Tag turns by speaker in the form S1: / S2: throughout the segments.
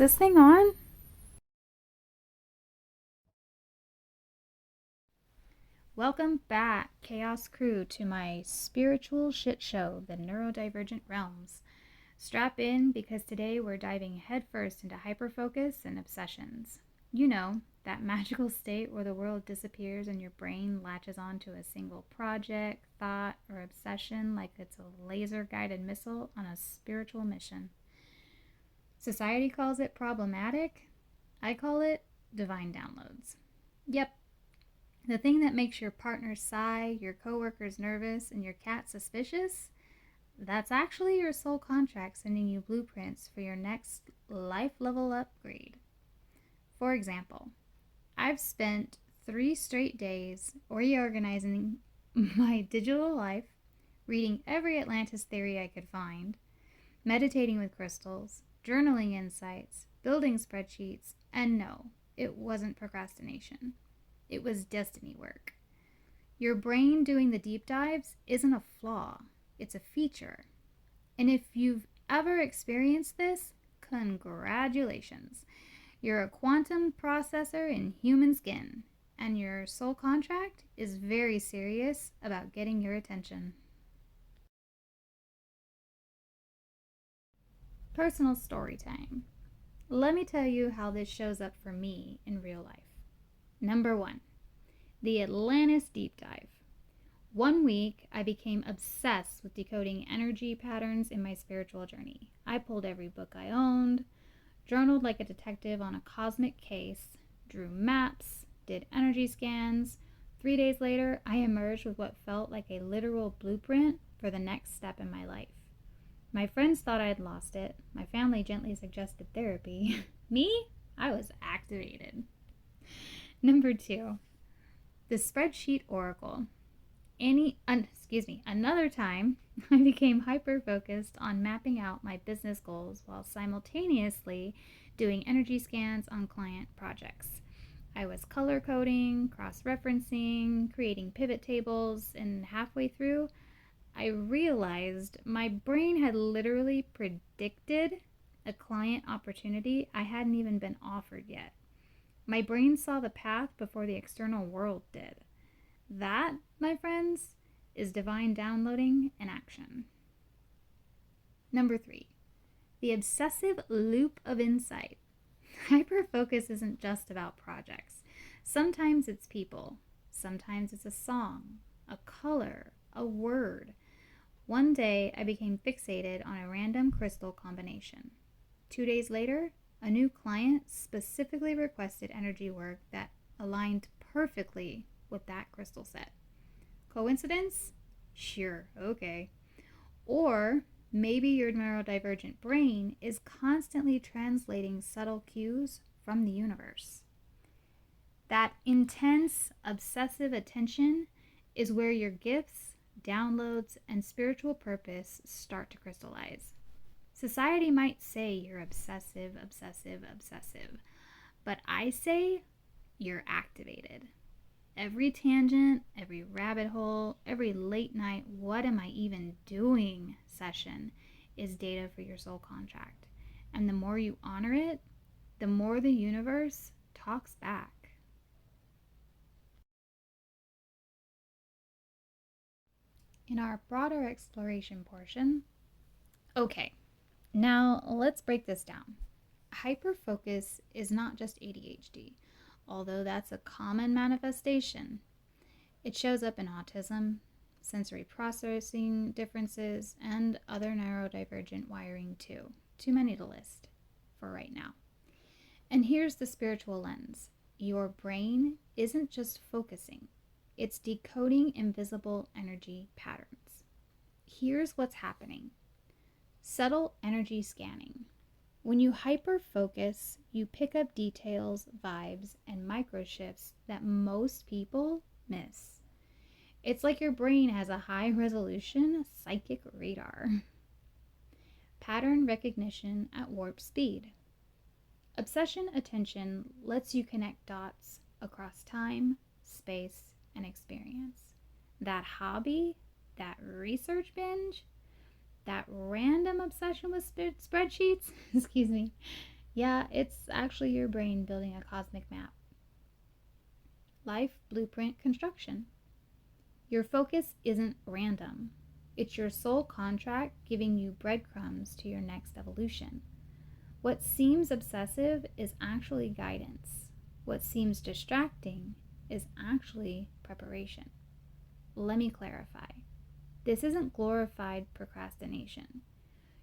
S1: this thing on? Welcome back, Chaos Crew, to my spiritual shit show, the Neurodivergent Realms. Strap in because today we're diving headfirst into hyperfocus and obsessions. You know, that magical state where the world disappears and your brain latches onto a single project, thought, or obsession like it's a laser-guided missile on a spiritual mission. Society calls it problematic. I call it divine downloads. Yep, the thing that makes your partner sigh, your coworkers nervous, and your cat suspicious, that's actually your soul contract sending you blueprints for your next life level upgrade. For example, I've spent 3 straight days reorganizing my digital life, reading every Atlantis theory I could find, meditating with crystals, journaling insights, building spreadsheets, and no, it wasn't procrastination. It was destiny work. Your brain doing the deep dives isn't a flaw, it's a feature. And if you've ever experienced this, congratulations. You're a quantum processor in human skin, and your soul contract is very serious about getting your attention. Personal story time. Let me tell you how this shows up for me in real life. Number 1, the Atlantis deep dive. One week, I became obsessed with decoding energy patterns in my spiritual journey. I pulled every book I owned, journaled like a detective on a cosmic case, drew maps, did energy scans. 3 days later, I emerged with what felt like a literal blueprint for the next step in my life. My friends thought I had lost it. My family gently suggested therapy. Me? I was activated. Number 2, the spreadsheet oracle. Another time, I became hyper-focused on mapping out my business goals while simultaneously doing energy scans on client projects. I was color coding, cross-referencing, creating pivot tables, and halfway through, I realized my brain had literally predicted a client opportunity I hadn't even been offered yet. My brain saw the path before the external world did. That, my friends, is divine downloading in action. Number 3, the obsessive loop of insight. Hyperfocus isn't just about projects. Sometimes it's people. Sometimes it's a song, a color, a word. One day, I became fixated on a random crystal combination. 2 days later, a new client specifically requested energy work that aligned perfectly with that crystal set. Coincidence? Sure, okay. Or maybe your neurodivergent brain is constantly translating subtle cues from the universe. That intense, obsessive attention is where your gifts, downloads, and spiritual purpose start to crystallize. Society might say you're obsessive, but I say you're activated. Every tangent, every rabbit hole, every late night, what am I even doing session is data for your soul contract. And the more you honor it, the more the universe talks back. In our broader exploration portion, okay, now let's break this down. Hyperfocus is not just ADHD, although that's a common manifestation. It shows up in autism, sensory processing differences, and other neurodivergent wiring too. Too many to list for right now. And here's the spiritual lens. Your brain isn't just focusing, it's decoding invisible energy patterns. Here's what's happening. Subtle energy scanning. When you hyper-focus, you pick up details, vibes, and microshifts that most people miss. It's like your brain has a high-resolution psychic radar. Pattern recognition at warp speed. Obsession attention lets you connect dots across time, space, and experience. That hobby, that research binge, that random obsession with spreadsheets, Yeah, it's actually your brain building a cosmic map. Life blueprint construction. Your focus isn't random. It's your soul contract giving you breadcrumbs to your next evolution. What seems obsessive is actually guidance. What seems distracting is actually preparation. Let me clarify. This isn't glorified procrastination.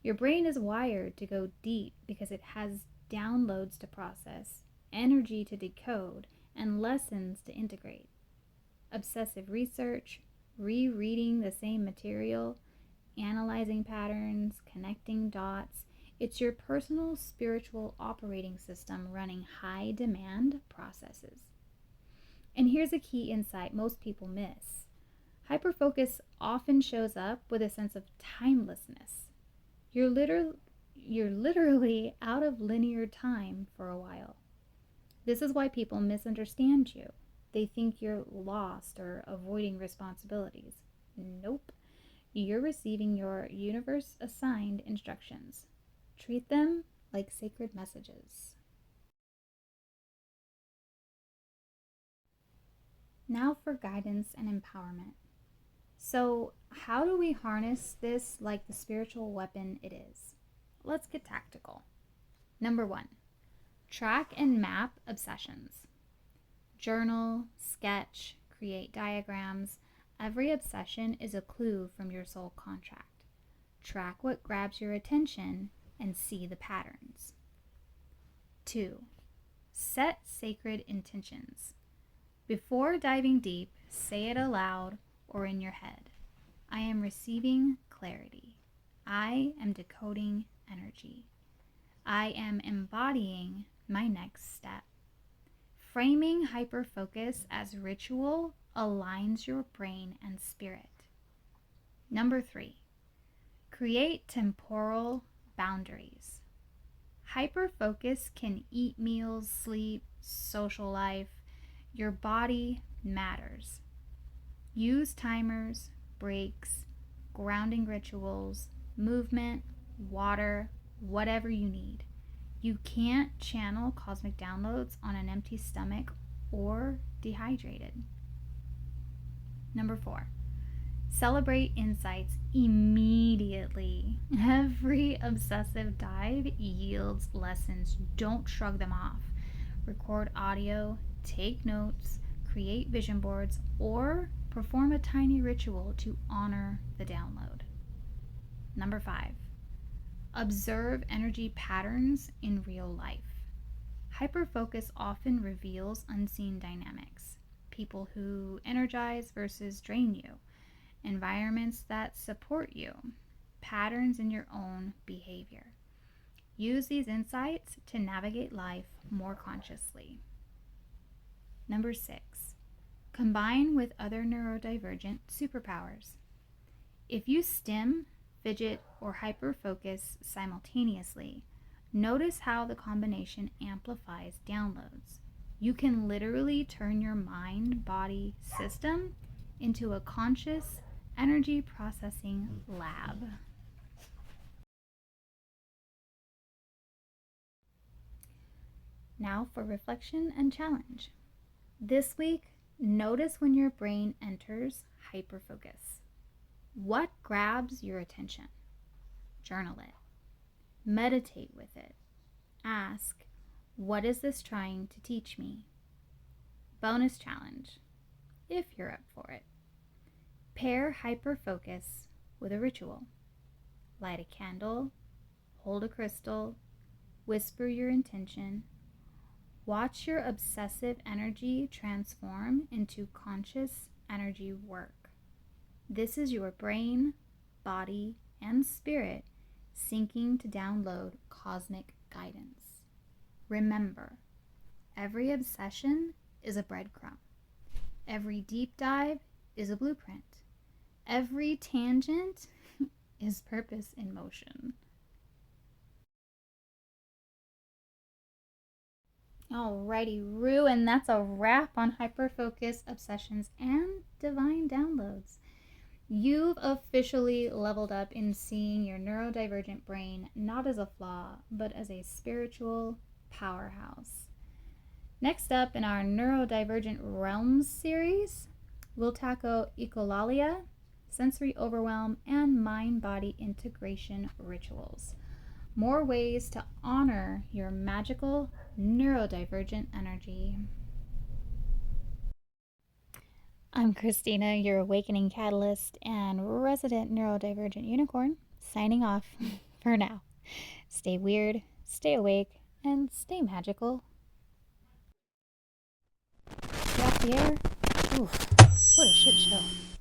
S1: Your brain is wired to go deep because it has downloads to process, energy to decode, and lessons to integrate. Obsessive research, rereading the same material, analyzing patterns, connecting dots. It's your personal spiritual operating system running high demand processes. And here's a key insight most people miss. Hyperfocus often shows up with a sense of timelessness. You're literally out of linear time for a while. This is why people misunderstand you. They think you're lost or avoiding responsibilities. Nope. You're receiving your universe assigned instructions. Treat them like sacred messages. Now for guidance and empowerment. So, how do we harness this like the spiritual weapon it is? Let's get tactical. Number one, track and map obsessions. Journal, sketch, create diagrams. Every obsession is a clue from your soul contract. Track what grabs your attention and see the patterns. 2. Set sacred intentions. Before diving deep, say it aloud or in your head. I am receiving clarity. I am decoding energy. I am embodying my next step. Framing hyperfocus as ritual aligns your brain and spirit. Number 3, create temporal boundaries. Hyperfocus can eat meals, sleep, social life. Your body matters. Use timers, breaks, grounding rituals, movement, water, whatever you need. You can't channel cosmic downloads on an empty stomach or dehydrated. Number 4, celebrate insights immediately. Every obsessive dive yields lessons. Don't shrug them off. Record audio, take notes, create vision boards, or perform a tiny ritual to honor the download. Number 5, observe energy patterns in real life. Hyperfocus often reveals unseen dynamics. People who energize versus drain you, environments that support you, patterns in your own behavior. Use these insights to navigate life more consciously. Number 6, combine with other neurodivergent superpowers. If you stim, fidget, or hyperfocus simultaneously, notice how the combination amplifies downloads. You can literally turn your mind-body system into a conscious energy processing lab. Now for reflection and challenge. This week, notice when your brain enters hyperfocus. What grabs your attention? Journal it. Meditate with it. Ask, what is this trying to teach me? Bonus challenge, if you're up for it. Pair hyperfocus with a ritual. Light a candle, hold a crystal, whisper your intention. Watch your obsessive energy transform into conscious energy work. This is your brain, body, and spirit syncing to download cosmic guidance. Remember, every obsession is a breadcrumb. Every deep dive is a blueprint. Every tangent is purpose in motion. Alrighty, Rue, and that's a wrap on hyperfocus, obsessions, and divine downloads. You've officially leveled up in seeing your neurodivergent brain not as a flaw, but as a spiritual powerhouse. Next up in our Neurodivergent Realms series, we'll tackle echolalia, sensory overwhelm, and mind body integration rituals. More ways to honor your magical neurodivergent energy. I'm Christina, your awakening catalyst and resident neurodivergent unicorn, signing off for now. Stay weird, stay awake, and stay magical. Get off the air? Oof, what a shit show.